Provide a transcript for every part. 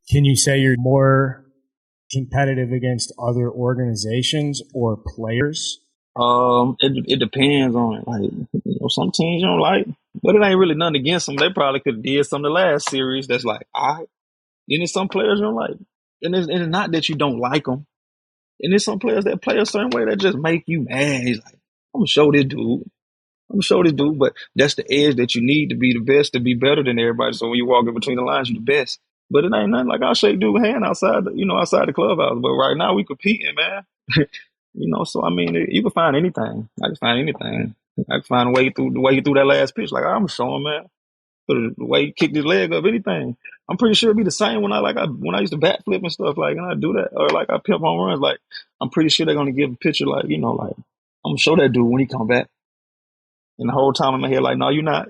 Can you say you're more competitive against other organizations or players? It depends on it. Like, some teams you don't like, but it ain't really nothing against them. They probably could have did some of the last series that's like, all right. Then there's some players you don't like. And it's not that you don't like them. And there's some players that play a certain way that just make you mad. He's like, I'm going to show this dude. I'm going to show this dude. But that's the edge that you need to be the best, to be better than everybody. So when you walk in between the lines, you're the best. But it ain't nothing like I'll shake dude's hand outside the clubhouse. But right now we competing, man. So I mean, you can find anything. I can find anything. I can find a way through that last pitch. Like, I'm going to show him, man. The way he kicked his leg up, anything. I'm pretty sure it'd be the same when I used to bat flip and stuff, like, and I do that, or like I pimp home runs. Like, I'm pretty sure they're gonna give a picture, like, like, I'm gonna show that dude when he come back. And the whole time in my head, like, no, you're not.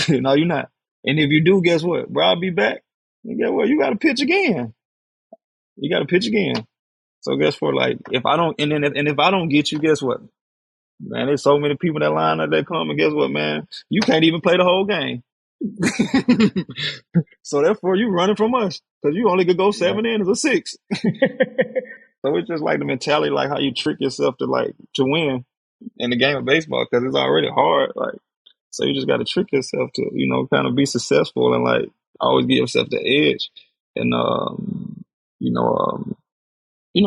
No, you're not. And if you do, guess what? Bro, I'll be back. And guess what? You got to pitch again. You got to pitch again. So guess what? Like, if I don't get you, guess what? Man, there's so many people that line up that come, and guess what, man? You can't even play the whole game. So therefore, you running from us because you only could go 7 innings or 6. So it's just like the mentality, like how you trick yourself to win in the game of baseball, because it's already hard. Like, so you just got to trick yourself to kind of be successful, and like always give yourself the edge. And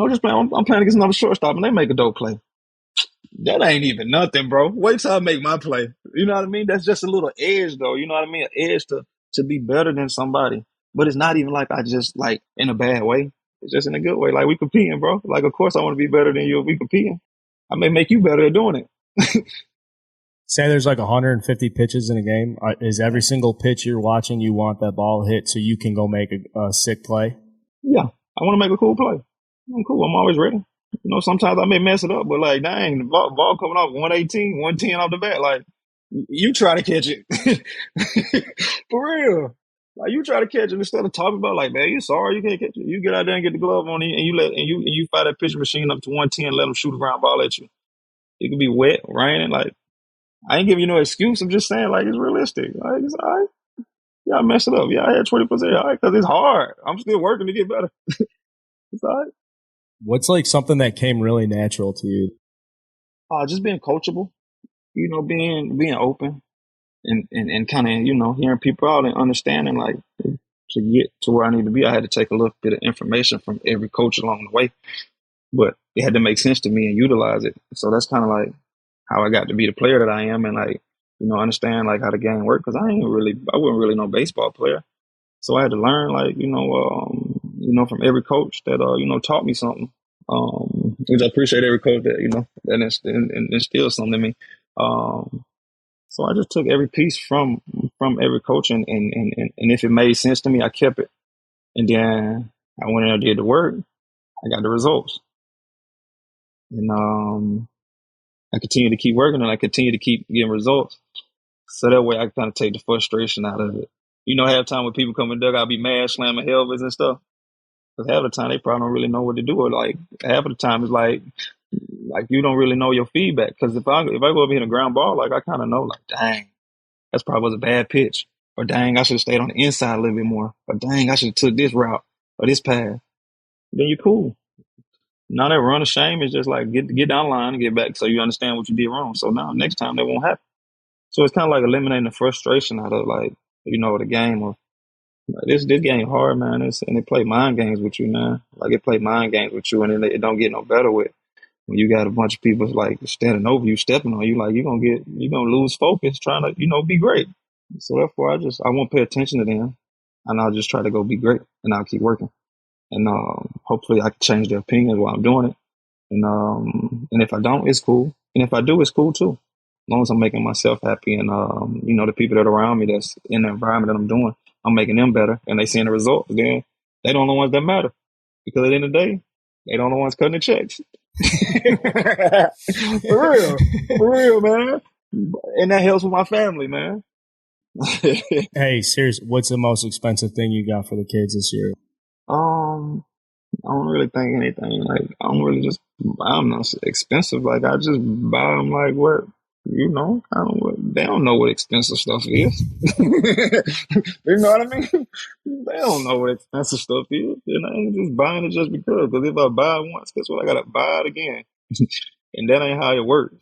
just playing. I'm playing against another shortstop, and they make a dope play. That ain't even nothing, bro. Wait till I make my play. You know what I mean? That's just a little edge, though. You know what I mean? An edge to be better than somebody. But it's not even like I just, like, in a bad way. It's just in a good way. Like, we competing, bro. Like, of course I want to be better than you if we competing. I may make you better at doing it. Say there's like 150 pitches in a game. Is every single pitch you're watching, you want that ball hit so you can go make a sick play? Yeah. I want to make a cool play. I'm cool. I'm always ready. Sometimes I may mess it up, but like, dang, the ball coming off 118, 110 off the bat. Like, you try to catch it. For real. Like, you try to catch it instead of talking about, like, man, you sorry you can't catch it. You get out there and get the glove on it, and you fire that pitching machine up to 110 and let them shoot a ground ball at you. It could be wet, raining. Like, I ain't giving you no excuse. I'm just saying, like, it's realistic. Like, it's all right. Yeah, I messed it up. Yeah, I had 20%. All right, because it's hard. I'm still working to get better. It's all right. What's like something that came really natural to you? Just being coachable, being open and kind of, hearing people out and understanding, like, to get to where I need to be, I had to take a little bit of information from every coach along the way, but it had to make sense to me and utilize it. So that's kind of like how I got to be the player that I am, and like, understand like how the game works, because I wasn't really no baseball player. So I had to learn, like, from every coach that, taught me something. Which I appreciate every coach that, that instilled something in me. So I just took every piece from every coach, and if it made sense to me, I kept it. And then I went in and did the work. I got the results. And I continued to keep working, and I continued to keep getting results. So that way I kind of take the frustration out of it. Half time when people come in the dugout, I'll be mad, slamming helmets and stuff. Because half the time they probably don't really know what to do. Or like half of the time it's like you don't really know your feedback. Because if I go up here in a ground ball, like, I kind of know, like, dang, that's probably was a bad pitch. Or dang, I should have stayed on the inside a little bit more. Or dang, I should have took this route or this path. Then you're cool. Now that run of shame is just like get down the line and get back so you understand what you did wrong. So now next time that won't happen. So it's kind of like eliminating the frustration out of, like, the game of, like, this game hard, man. And it play mind games with you, man. Like, it play mind games with you, and it don't get no better with when you got a bunch of people like standing over you, stepping on you. Like, you're gonna lose focus trying to be great. So therefore, I won't pay attention to them, and I'll just try to go be great, and I'll keep working, and hopefully I can change their opinions while I'm doing it. And if I don't, it's cool, and if I do, it's cool too. As long as I'm making myself happy, and the people that are around me that's in the environment that I'm doing, I'm making them better, and they seeing the results. Then they don't know the ones that matter, because at the end of the day, they don't know the ones cutting the checks. For real, man. And that helps with my family, man. Hey, seriously, what's the most expensive thing you got for the kids this year? I don't really think anything. Like, I don't really just buy them expensive. Like, I just buy them like what They don't know what expensive stuff is. You know what I mean? They don't know what expensive stuff is. And I ain't just buying it just because. Because if I buy it once, guess what? I gotta buy it again. And that ain't how it works.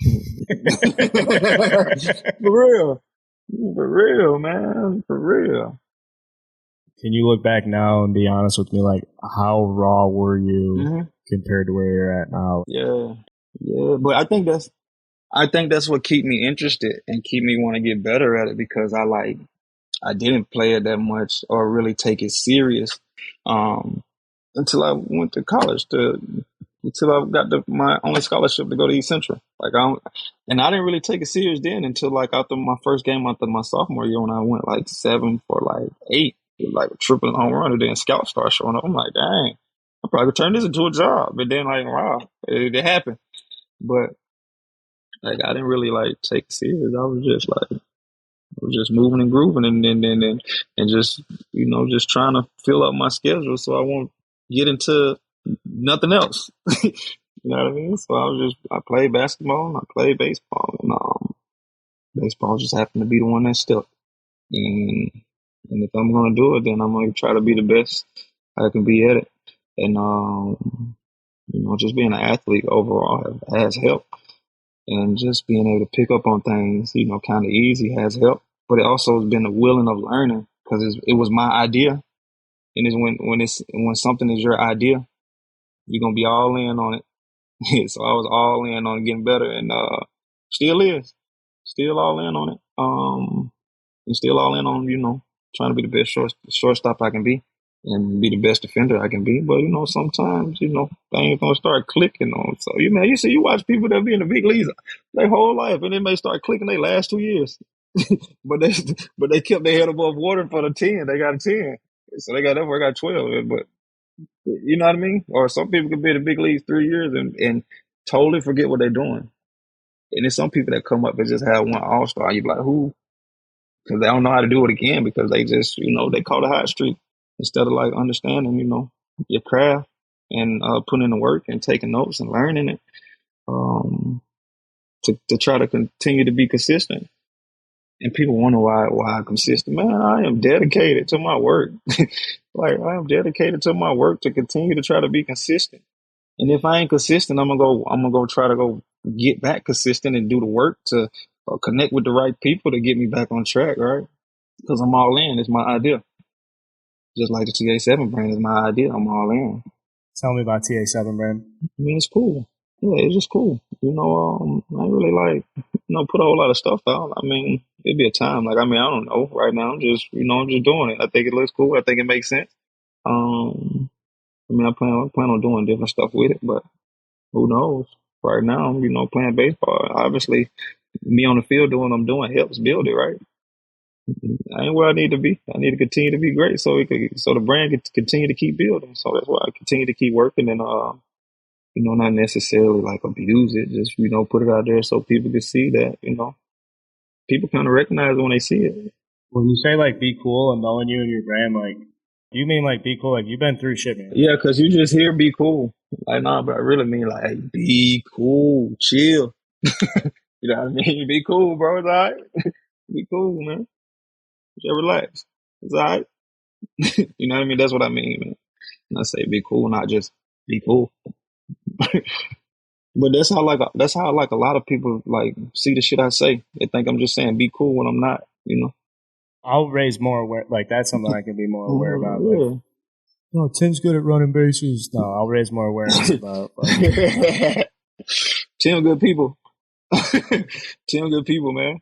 For real. For real, man. For real. Can you look back now and be honest with me? Like, how raw were you compared to where you're at now? Yeah. But I think that's what keep me interested and keep me want to get better at it, because I didn't play it that much or really take it serious until I went to college until I got my only scholarship to go to East Central. And I didn't really take it serious then until like after my first game after my sophomore year, when I went like 7 for like 8, like a triple home run, and then scouts start showing up. I'm like, dang, I probably could turn this into a job. But then like, wow, it happened. But like I didn't really like take it serious. I was just moving and grooving and just just trying to fill up my schedule so I won't get into nothing else. You know what I mean? So I played basketball and I played baseball, and baseball just happened to be the one that stuck. And if I'm gonna do it, then I'm gonna try to be the best I can be at it. And just being an athlete overall has helped. And just being able to pick up on things, kind of easy has helped. But it also has been a willing of learning, because it was my idea. And it's when something is your idea, you're gonna be all in on it. So I was all in on getting better, and still all in on it. And still all in on trying to be the best shortstop I can be, and be the best defender I can be. But sometimes things gonna start clicking on. So you watch people that be in the big leagues their whole life, and they may start clicking their last 2 years, but they kept their head above water for the 10. They got a 10, so they got that. I got 12. But you know what I mean? Or some people could be in the big leagues 3 years and totally forget what they're doing. And there's some people that come up and just have one all-star. You be like, who? Because they don't know how to do it again, because they just, they caught a hot streak, instead of like understanding, your craft, and putting in the work and taking notes and learning it, to try to continue to be consistent. And people wonder why I'm consistent. Man, I am dedicated to my work. Like, I am dedicated to my work to continue to try to be consistent. And if I ain't consistent, I'm gonna go try to go get back consistent and do the work to connect with the right people to get me back on track, right? Because I'm all in. It's my idea. Just like the TA7 brand is my idea. I'm all in. Tell me about TA7 brand. I mean, it's cool. Yeah, it's just cool. I ain't really put a whole lot of stuff out. I mean, it'd be a time. I don't know. Right now, I'm just doing it. I think it looks cool. I think it makes sense. I plan on doing different stuff with it, but who knows? Right now, I'm playing baseball. Obviously, me on the field doing what I'm doing helps build it, right? I ain't where I need to be. I need to continue to be great, so the brand can continue to keep building. So that's why I continue to keep working, and not necessarily like abuse it. Just put it out there so people can see that people kind of recognize it when they see it. When you say like be cool and knowing you and your brand, like you mean like be cool, like you've been through shit, man. Yeah, because you just hear be cool. Like, nah, but I really mean like, hey, be cool, chill. You know what I mean? Be cool, bro. It's all right. Be cool, man. Just relax. It's all right. You know what I mean? That's what I mean, man. And I say be cool, not just be cool. But that's how a lot of people like see the shit I say. They think I'm just saying be cool when I'm not. I'll raise more aware. Like that's something I can be more aware about. Like, no, Tim's good at running bases. No, I'll raise more awareness about. Like, Tim, good people. Tim, good people, man.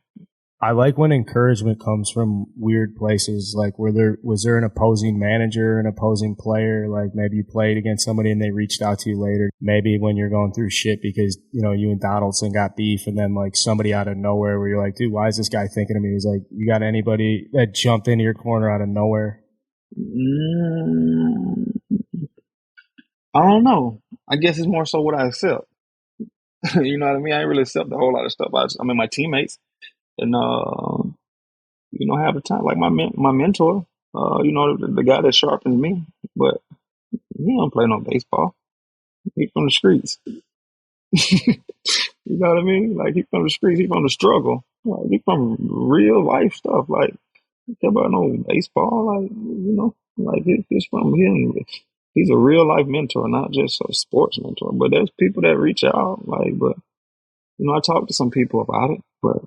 I like when encouragement comes from weird places. Like, was there an opposing manager, an opposing player? Like, maybe you played against somebody and they reached out to you later. Maybe when you're going through shit because you and Donaldson got beef, and then like somebody out of nowhere where you're like, dude, why is this guy thinking of me? He's like, you got anybody that jumped into your corner out of nowhere? I don't know. I guess it's more so what I accept. You know what I mean? I ain't really accept a whole lot of stuff. I mean, my teammates. And have a time like my mentor, the guy that sharpens me, but he don't play no baseball. He from the streets. You know what I mean? Like he from the streets, he from the struggle. Like, he from real life stuff. Like he care about no baseball. Like like it's from him. He's a real life mentor, not just a sports mentor. But there's people that reach out. Like, but I talked to some people about it. But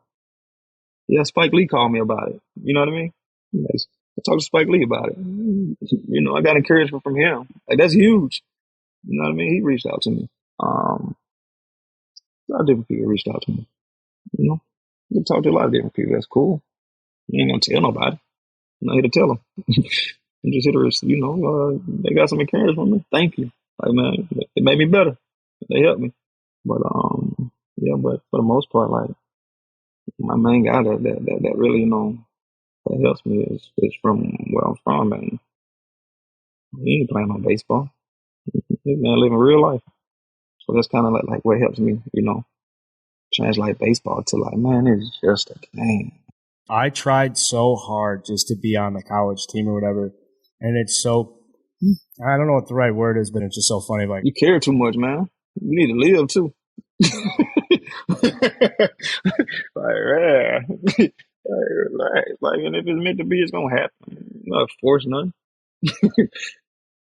yeah, Spike Lee called me about it. You know what I mean? Like, I talked to Spike Lee about it. I got encouragement from him. Like that's huge. You know what I mean? He reached out to me. A lot of different people reached out to me. You know, you talk to a lot of different people. That's cool. You ain't gonna tell nobody. I'm not here to tell them. I'm just here to, they got some encouragement from me. Thank you. Like man, it made me better. They helped me. But yeah. But for the most part, like my main guy that really that helps me is from where I'm from, and he ain't playing on baseball. This man living real life. So that's kind of like what helps me, translate baseball to like, man, it's just a game. I tried so hard just to be on the college team or whatever, and it's so, I don't know what the right word is, but it's just so funny. Like, you care too much, man. You need to live too. Like, yeah. Like, and if it's meant to be, it's gonna happen. Not force nothing.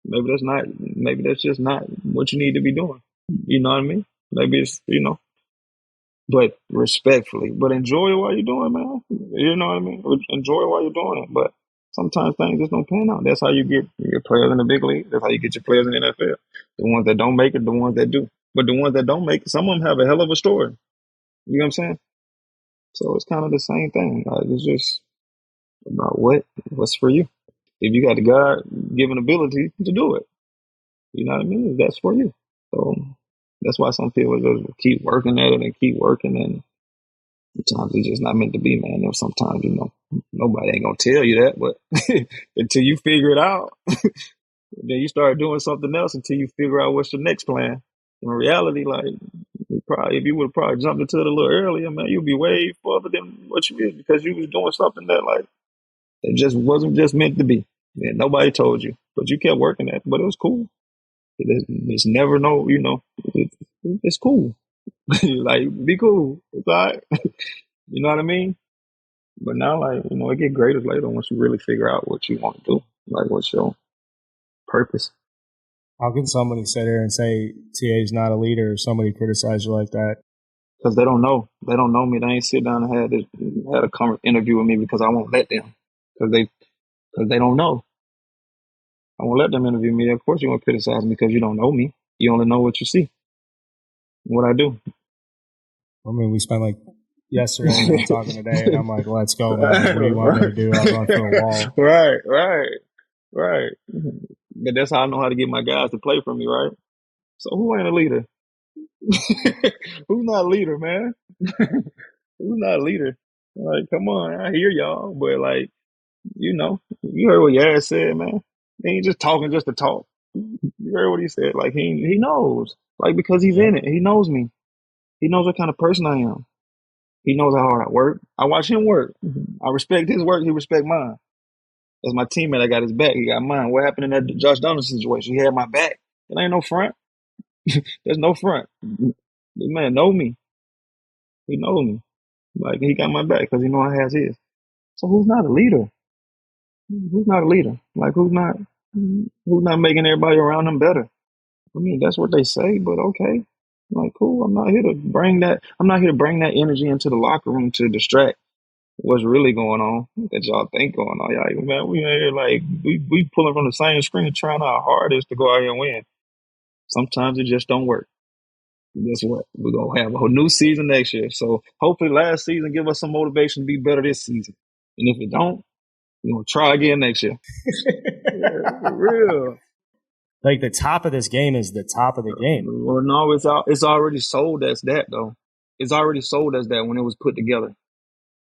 Maybe that's just not what you need to be doing. You know what I mean? Maybe it's, but respectfully, but enjoy it while you're doing it, man. You know what I mean? Enjoy it while you're doing it. But sometimes things just don't pan out. That's how you get your players in the big league. That's how you get your players in the NFL. The ones that don't make it, the ones that do. But the ones that don't make it, some of them have a hell of a story. You know what I'm saying? So it's kind of the same thing. Like, it's just about what's for you. If you got the God given ability to do it, you know what I mean? That's for you. So that's why some people just keep working at it and keep working, and sometimes it's just not meant to be, man. And sometimes, nobody ain't gonna tell you that, but until you figure it out, then you start doing something else until you figure out what's your next plan. In reality, like if you would have probably jumped into it a little earlier, man, you'd be way further than what you is because you was doing something that like it just wasn't just meant to be. And nobody told you, but you kept working at it. But it was cool. It's never it's cool. Like be cool. It's all right. You know what I mean? But now, like, it get greater later once you really figure out what you want to do. Like, what's your purpose? how can somebody sit there and say TA's not a leader or somebody criticize you like that? Because they don't know. They don't know me. They ain't sit down and had a interview with me because I won't let them. Because they don't know. I won't let them interview me. Of course, you won't criticize me because you don't know me. You only know what you see. What I do. I mean, we spent like yesterday and then talking today, and I'm like, let's go, man. Like, what do you want me to do? I'll run through a wall. Right. But that's how I know how to get my guys to play for me, right? So who ain't a leader? Who's not a leader, man? Who's not a leader? Like, come on, I hear y'all, but like, you heard what Yaz said, man. He ain't just talking just to talk. You heard what he said. Like he knows. Like because he's in it. He knows me. He knows what kind of person I am. He knows how hard I work. I watch him work. I respect his work. He respect mine. That's my teammate. I got his back. He got mine. What happened in that Josh Donaldson situation? He had my back. It ain't no front. There's no front. This man know me. He knows me. Like he got my back because he know I has his. So who's not a leader? Who's not a leader? Like who's not making everybody around them better? I mean, that's what they say, but okay. Like, cool. I'm not here to bring that. I'm not here to bring that energy into the locker room to distract what's really going on that y'all think going on. Y'all, like, man, we here like we pulling from the same screen, trying our hardest to go out here and win. Sometimes it just don't work. Guess what? We're gonna have a new season next year. So hopefully, last season give us some motivation to be better this season. And if it don't, we're gonna try again next year. Yeah, for real. Like the top of this game is the top of the game. Well, no, it's already sold as that though. It's already sold as that when it was put together.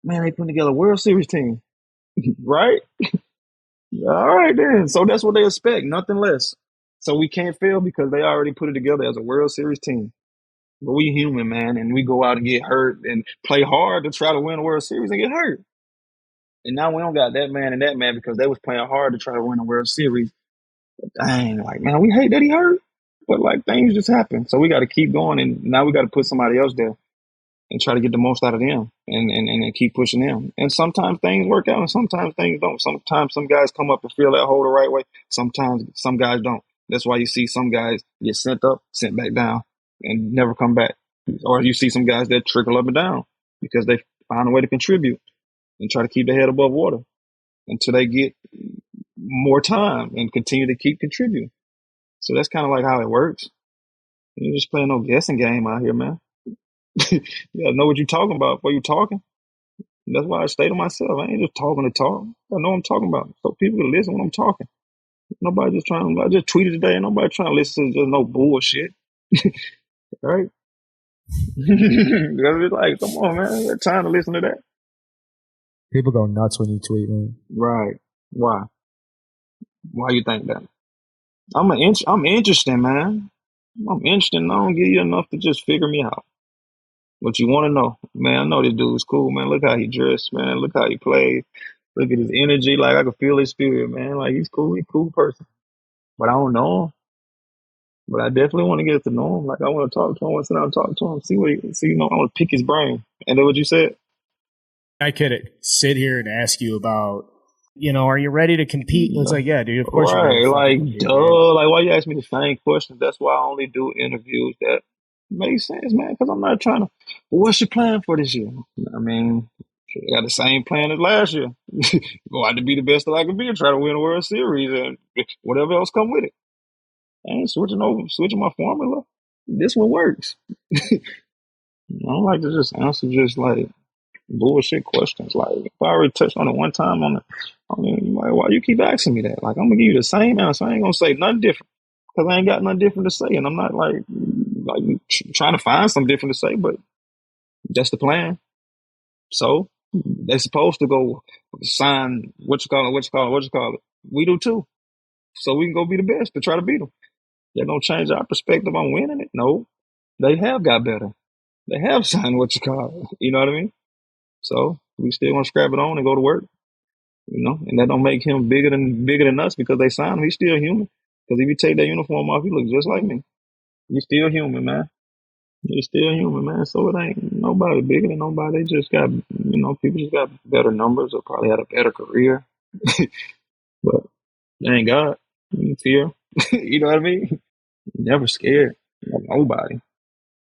Man, they put together a World Series team, right? All right then. So that's what they expect, nothing less. So we can't fail because they already put it together as a World Series team. But we human, man, and we go out and get hurt and play hard to try to win a World Series and get hurt. And now we don't got that man and that man because they was playing hard to try to win a World Series. But dang, like man, we hate that he hurt. But like things just happen. So we got to keep going, and now we got to put somebody else there and try to get the most out of them and keep pushing them. And sometimes things work out and sometimes things don't. Sometimes some guys come up and fill that hole the right way. Sometimes some guys don't. That's why you see some guys get sent up, sent back down, and never come back. Or you see some guys that trickle up and down because they find a way to contribute and try to keep their head above water until they get more time and continue to keep contributing. So that's kind of like how it works. You're just playing no guessing game out here, man. You gotta know what you're talking about before you're talking. That's why I stay to myself. I ain't just talking to talk. I know what I'm talking about. So people can listen when I'm talking. Nobody just trying. I just tweeted today. Nobody trying to listen to just no bullshit. Right? It's like, come on, man. I got time to listen to that. People go nuts when you tweet, man. Right. Why? Why you think that? I'm interesting, man. I'm interesting. I don't give you enough to just figure me out. What you want to know, man? I know this dude's cool, man. Look how he dressed, man. Look how he plays. Look at his energy. Like I can feel his spirit, man. Like he's cool. He's a cool person. But I don't know him. But I definitely want to get to know him. Like I want to talk to him. I want to sit down and talk to him. See what he. See, I want to pick his brain. And then what you said. I could sit here and ask you about, are you ready to compete? It's like, yeah, dude, of course you're ready. Right, like, duh. Like, why you ask me the same question? That's why I only do interviews that make sense, man, because I'm not trying to, what's your plan for this year? I mean, I got the same plan as last year. Go out to be the best that I can be and try to win a World Series and whatever else come with it. I ain't switching my formula. This one works. I don't like to just answer just like bullshit questions. Like if I already touched on it one time like, why you keep asking me that? Like I'm gonna give you the same answer. I ain't gonna say nothing different because I ain't got nothing different to say, and I'm not like trying to find something different to say. But that's the plan. So they're supposed to go sign what you call it. We do too. So we can go be the best to try to beat them. That don't change our perspective on winning it. No, they have got better. They have signed what you call it. You know what I mean? So we still want to scrap it on and go to work, and that don't make him bigger than us because they signed him. He's still human. Because if you take that uniform off, he looks just like me. He's still human, man. He's still human, man. So it ain't nobody bigger than nobody. They just got, people just got better numbers or probably had a better career. But they ain't God. Fear. You know what I mean? Never scared of nobody.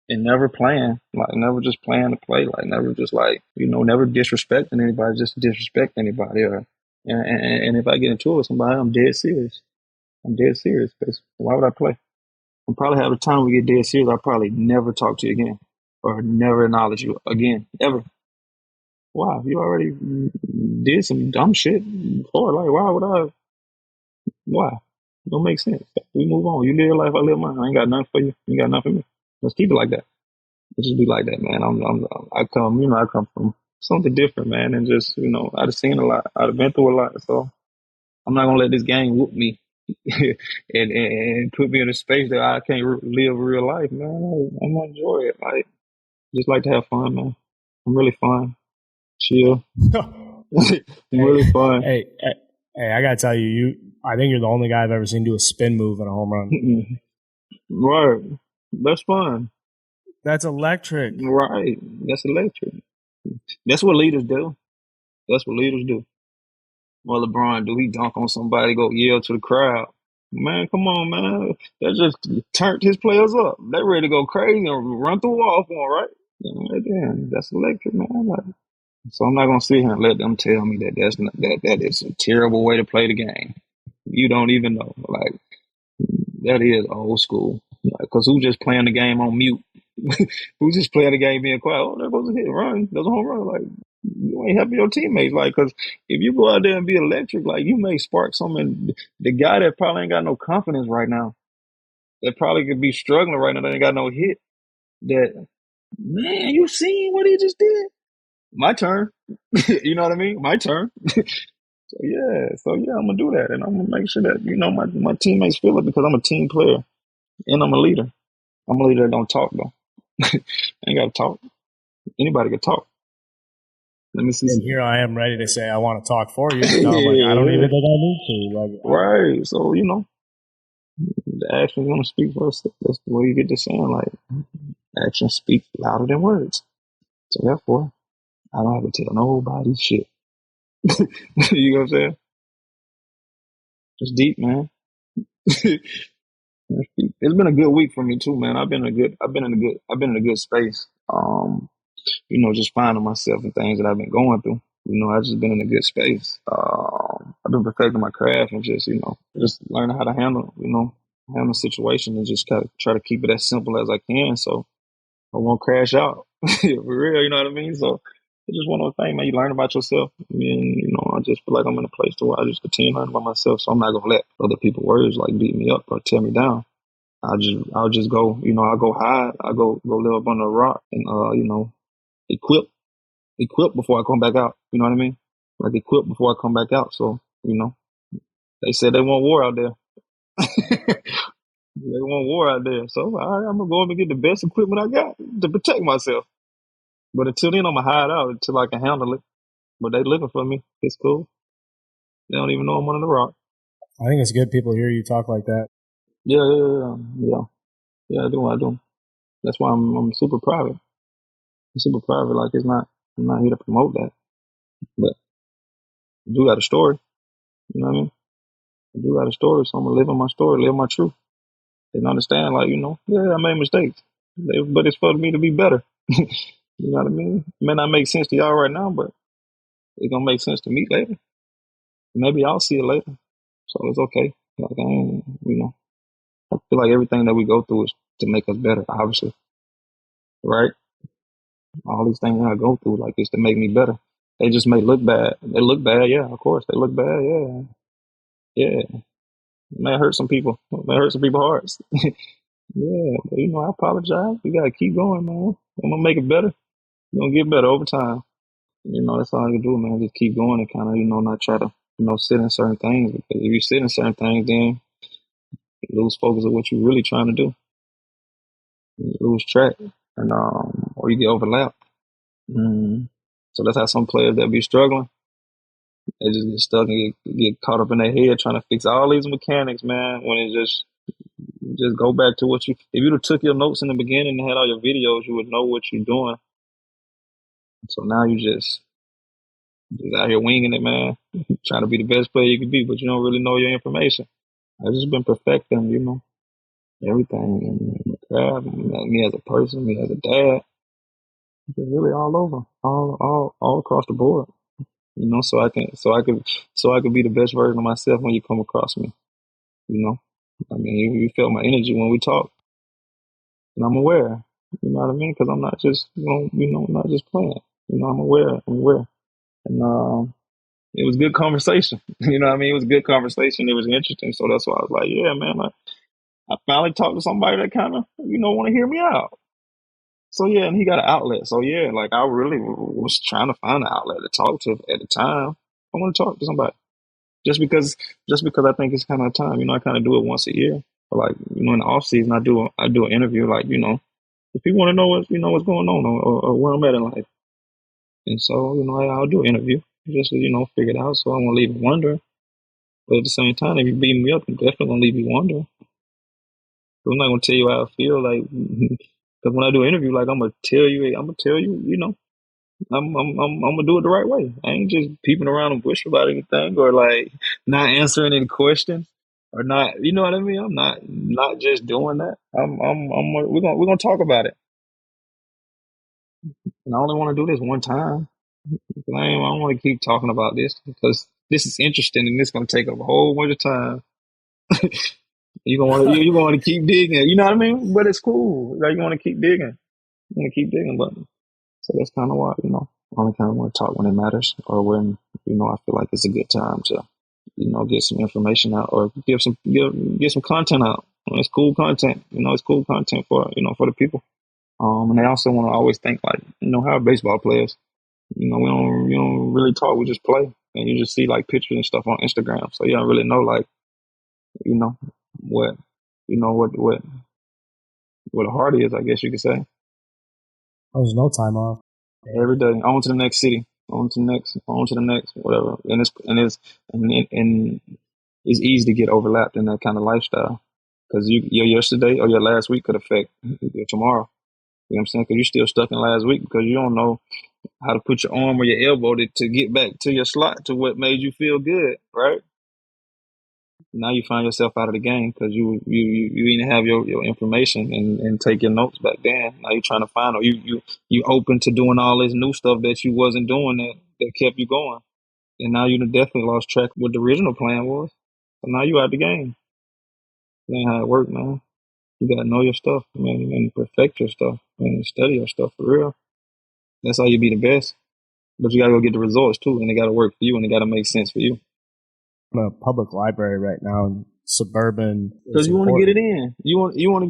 And never playing, like never just playing to play, like never just like, never disrespecting anybody, just disrespect anybody. And if I get into it with somebody, I'm dead serious. Because why would I play? And probably have a time we get dead serious, I'll probably never talk to you again or never acknowledge you again, ever. Why? You already did some dumb shit before. Like, why would I? Why? It don't make sense. We move on. You live your life, I live mine. I ain't got nothing for you. You got nothing for me. Let's keep it like that. It just be like that, man. I come from something different, man, and just, I've seen a lot. I've been through a lot, so I'm not gonna let this game whoop me and put me in a space that I can't live real life, man. I'm gonna enjoy it. Like, just like to have fun, man. I'm really fun, chill, really fun. Hey, I gotta tell you, I think you're the only guy I've ever seen do a spin move in a home run. Right, that's fun. That's electric. Right, that's electric. That's what leaders do. What LeBron do, he dunk on somebody, go yell to the crowd. Man, come on, man. That just turned his players up. They ready to go crazy and run through a wall for him, right? Damn, that's electric, man. So I'm not gonna sit here and let them tell me that is a terrible way to play the game. You don't even know. Like, that is old school. Because who's just playing the game on mute? Who's just playing the game being quiet? Oh, there goes a hit, run. There's a home run. Like, you ain't helping your teammates. Like, because if you go out there and be electric, like, you may spark something. The guy that probably ain't got no confidence right now, that probably could be struggling right now, that ain't got no hit, that, man, you seen what he just did? My turn. You know what I mean? My turn. So yeah, I'm gonna do that, and I'm gonna make sure that my teammates feel it because I'm a team player and I'm a leader. I'm a leader that don't talk though. I ain't gotta talk. Anybody can talk. Let me see. And here I am ready to say I want to talk for you. But no, I'm like, I don't even think I need to. Right. So The action's gonna speak for us. That's the way you get to saying, like, actions speak louder than words. So therefore, I don't have to tell nobody shit. You know what I'm saying? It's deep, man. It's been a good week for me too, man. I've been in a good space. Just finding myself and things that I've been going through. I've just been in a good space. I've been perfecting my craft and just learning how to handle situations and just try to keep it as simple as I can. So I won't crash out. For real, you know what I mean? So it's just one of those things, man. You learn about yourself. I just feel like I'm in a place to where I just continue learning about myself. So I'm not gonna let other people's words like beat me up or tear me down. I'll just go, I'll go hide. I'll go live up under a rock and equip before I come back out. You know what I mean? Like equip before I come back out. So, they said they want war out there. They want war out there. So I'm gonna go up and get the best equipment I got to protect myself. But until then, I'm gonna hide out until I can handle it. But they looking for me. It's cool. They don't even know I'm under the rock. I think it's good people hear you talk like that. Yeah. I do. That's why I'm super private. I'm super private. Like I'm not here to promote that. But I do got a story. You know what I mean? I do got a story, so I'm gonna live in my story, live my truth, and understand. Like I made mistakes, but it's for me to be better. You know what I mean? It may not make sense to y'all right now, but it's gonna make sense to me later. Maybe I'll see it later, so it's okay. Like I feel like everything that we go through is to make us better. Obviously, right? All these things that I go through, like, is to make me better. They just may look bad. They look bad, yeah. Of course, they look bad, yeah, yeah. It may hurt some people. It may hurt some people's hearts. Yeah, but I apologize. We gotta keep going, man. I'm gonna make it better. We're gonna get better over time. That's all I can do, man. Just keep going and kind of, not try to, sit in certain things. Because if you sit in certain things, then you lose focus of what you're really trying to do. You lose track, and or you get overlapped. So that's how some players that be struggling, they just get stuck and get caught up in their head trying to fix all these mechanics, man. When it just go back to what you. If you'd have took your notes in the beginning and had all your videos, you would know what you're doing. So now you just out here winging it, man. Trying to be the best player you can be, but you don't really know your information. I've just been perfecting, everything in the craft, me as a person, me as a dad, just really all over, all across the board. So I can be the best version of myself when you come across me. I mean, you feel my energy when we talk, and I'm aware. You know what I mean? Because I'm not just, not just playing. I'm aware. And it was good conversation. You know what I mean? It was good conversation. It was interesting. So that's why I was like, yeah, man, I finally talked to somebody that kind of, want to hear me out. So yeah, and he got an outlet. So yeah, like I really was trying to find an outlet to talk to at the time. I want to talk to somebody just because I think it's kind of time. I kind of do it once a year. Or like in the off season, I do an interview. Like if people want to know what's going on or where I'm at in life, and so I'll do an interview just to figure it out. So I won't leave you wondering. But at the same time, if you beat me up, I'm definitely gonna leave you wondering. I'm not gonna tell you how I feel, like, because when I do an interview, like I'm gonna tell you, I'm gonna do it the right way. I ain't just peeping around and bush about anything or like not answering any questions or not. You know what I mean? I'm not just doing that. We're gonna talk about it. And I only want to do this one time. I don't want to keep talking about this because this is interesting and it's gonna take up a whole bunch of time. You gonna want to keep digging. You know what I mean? But it's cool. Like you want to keep digging. You want to keep digging, but so that's kind of why I only kind of want to talk when it matters or when I feel like it's a good time to get some information out or get some content out. It's cool content. It's cool content for the people. And they also want to always think like how baseball players. We don't really talk. We just play, and you just see like pictures and stuff on Instagram. So you don't really know like you know what what a heart is. I guess you could say. There's no time off. Every day, on to the next city, on to the next, whatever. And it's easy to get overlapped in that kind of lifestyle. because your yesterday or your last week could affect your tomorrow. You know what I'm saying? Because you're still stuck in last week because you don't know how to put your arm or your elbow to get back to your slot to what made you feel good, right? Now you find yourself out of the game because you didn't have your information and take your notes back then. Now you're trying to find, or you open to doing all this new stuff that you wasn't doing that kept you going, and now you done definitely lost track of what the original plan was. So now you out the game. That ain't how it work, man. You gotta know your stuff, man, and perfect your stuff, and study your stuff for real. That's how you be the best. But you gotta go get the results too, and it gotta work for you, and it gotta make sense for you. I'm in a public library right now in suburban. Because you want to get it in. You want to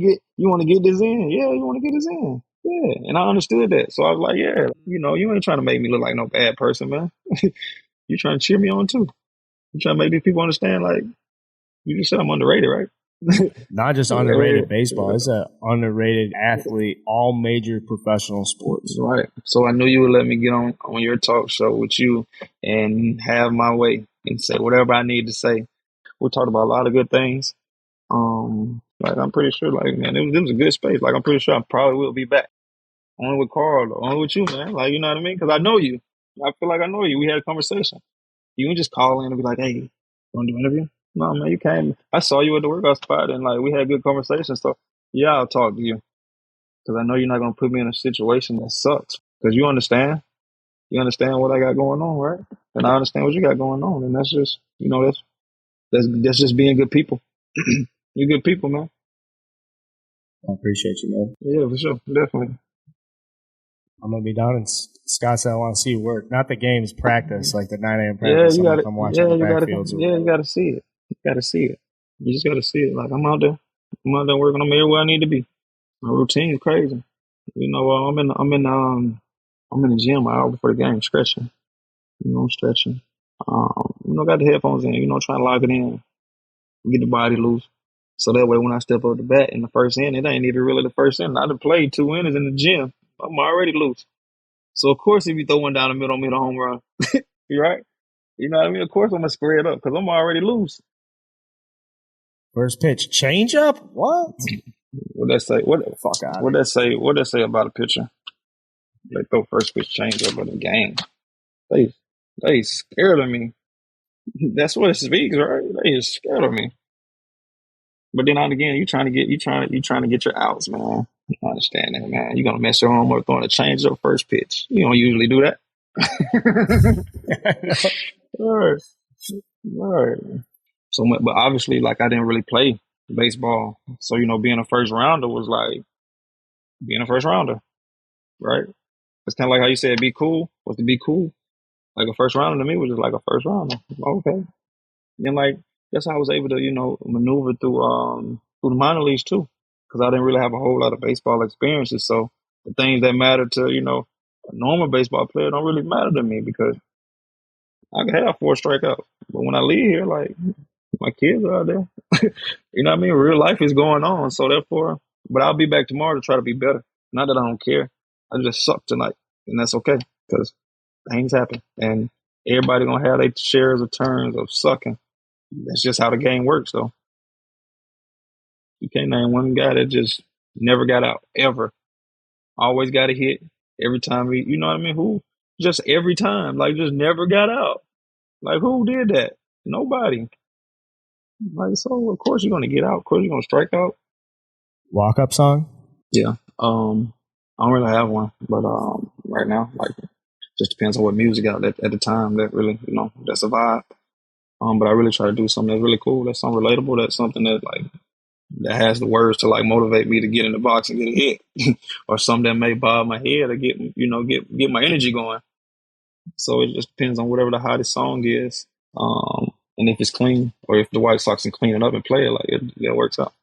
get this in. Yeah, you want to get this in. Yeah, and I understood that. So I was like, yeah, you ain't trying to make me look like no bad person, man. You trying to cheer me on too. You trying to make these people understand, like, you just said I'm underrated, right? Not just underrated baseball. It's an underrated athlete, all major professional sports. Right. So I knew you would let me get on your talk show with you and have my way and say whatever I need to say. We talked about a lot of good things. Like I'm pretty sure, like, man, it was a good space. Like I'm pretty sure I probably will be back. Only with Carl, only with you, man. Like, you know what I mean? Because I know you. I feel like I know you. We had a conversation. You can just call in and be like, hey, you want to do an interview? No, man, you came. I saw you at the workout spot and, like, we had good conversation. So, yeah, I'll talk to you. Because I know you're not going to put me in a situation that sucks. Because you understand. You understand what I got going on, right? And I understand what you got going on. And that's just, that's just being good people. You're good people, man. I appreciate you, man. Yeah, for sure. Definitely. I'm going to be down in Scottsdale. I want to see you work. Not the games, practice, like the 9 a.m. practice. Yeah, you got to. come watch Yeah, on the you got to. backfields. Yeah, you got to see it. You got to see it. You just got to see it. Like I'm out there. I'm out there working. I'm everywhere I need to be. My routine is crazy. I'm in the gym an hour before the game, stretching. I'm stretching. Got the headphones in. Trying to lock it in, get the body loose. So that way, when I step up the bat in the first inning, it ain't even really the first inning. I done played 2 innings in the gym. I'm already loose. So of course, if you throw one down the middle, I'm hit a home run. You right? You know what I mean? Of course, I'm gonna square it up because I'm already loose. First pitch, change up? What? What that say? What fuck out? What that say? What that say about a pitcher? They throw first pitch change up in the game. They scared of me. That's what it speaks, right? They is scared of me. But then on again, you trying to get your outs, man. I understand that, man. You gonna mess your arm up throwing a change up first pitch. You don't usually do that. All right. So, but obviously, like I didn't really play baseball, so being a first rounder was like being a first rounder, right? It's kind of like how you said be cool was to be cool. Like a first rounder to me was just like a first rounder. Okay, and like that's how I was able to maneuver through the minor leagues too, because I didn't really have a whole lot of baseball experiences. So the things that matter to a normal baseball player don't really matter to me because I can have 4 strikeouts, but when I leave here, like my kids are out there. You know what I mean? Real life is going on. So therefore, but I'll be back tomorrow to try to be better. Not that I don't care. I just suck tonight. And that's okay because things happen. And everybody going to have their shares of turns of sucking. That's just how the game works, though. You can't name one guy that just never got out, ever. Always got a hit every time. You know what I mean? Who? Just every time. Like, just never got out. Like, who did that? Nobody. Like, so of course you're gonna get out. Of course you're gonna strike out. Walkup song? Yeah. I don't really have one, but right now, like, just depends on what music out at the time that really, that's a vibe. But I really try to do something that's really cool. That's something relatable. That's something that that has the words to motivate me to get in the box and get a hit, or something that may bob my head or get my energy going. So it just depends on whatever the hottest song is. And if it's clean, or if the White Sox can clean it up and play it, it works out.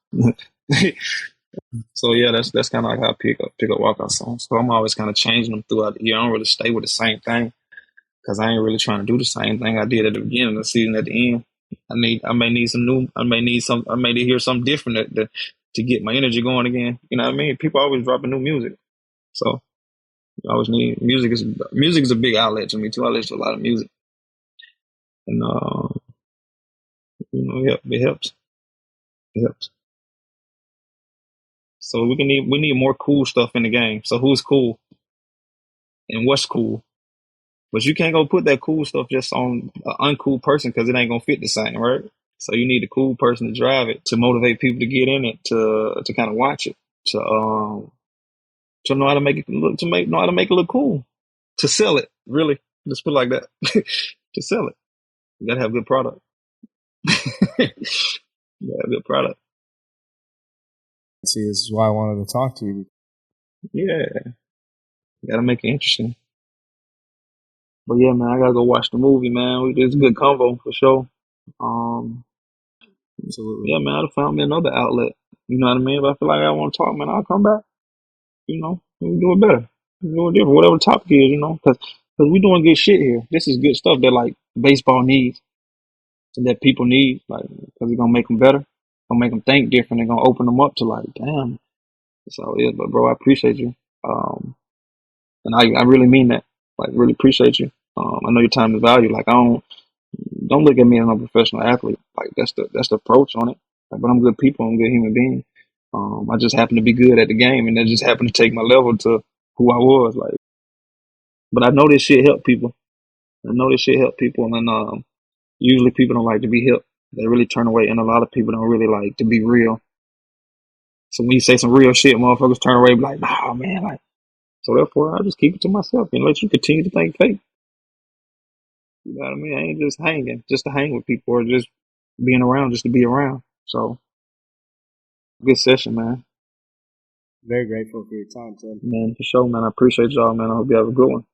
So yeah, that's kind of like how I pick up walkout songs. So I'm always kind of changing them throughout the year. I don't really stay with the same thing because I ain't really trying to do the same thing I did at the beginning of the season. At the end, I may need to hear something different to get my energy going again. You know what I mean? People always dropping new music, so you always need music. Is a big outlet to me too. I listen to a lot of music, and it helps. It helps. So we need more cool stuff in the game. So who's cool and what's cool? But you can't go put that cool stuff just on an uncool person because it ain't gonna fit the same, right? So you need a cool person to drive it, to motivate people to get in it, to kind of watch it, to know how to make it look, know how to make it look cool, to sell it. Really, let's put it like that. To sell it, you gotta have good product. You gotta have good product. See, this is why I wanted to talk to you. Yeah, you gotta make it interesting. But yeah, man, I gotta go watch the movie, man. It's a good convo for sure. Um, Absolutely. yeah, man, I'd have found me another outlet. You know what I mean? If I feel like I want to talk, man, I'll come back. You know, we do it better. We do it different. Whatever the topic is, you know, because we doing good shit here. This is good stuff that like baseball needs and that people need, like, because it's gonna make them better, gonna make them think different, and gonna open them up to like, damn, that's how it is. But bro, I appreciate you, and I really mean that. Like, really appreciate you. I know your time is valuable. Like, don't look at me as a professional athlete. Like, that's the approach on it. Like, but I'm good people. I'm a good human being. I just happen to be good at the game, and that just happened to take my level to who I was. Like, but I know this shit help people. I know this shit help people, and usually people don't like to be helped. They really turn away, and a lot of people don't really like to be real. So when you say some real shit, motherfuckers turn away, and be like, nah, man. Like, so therefore, I just keep it to myself and let you continue to think fake. You know what I mean? I ain't just hanging, just to hang with people, or just being around, just to be around. So, good session, man. Very grateful for your time, Tim. Man, for sure, man. I appreciate y'all, man. I hope you have a good one.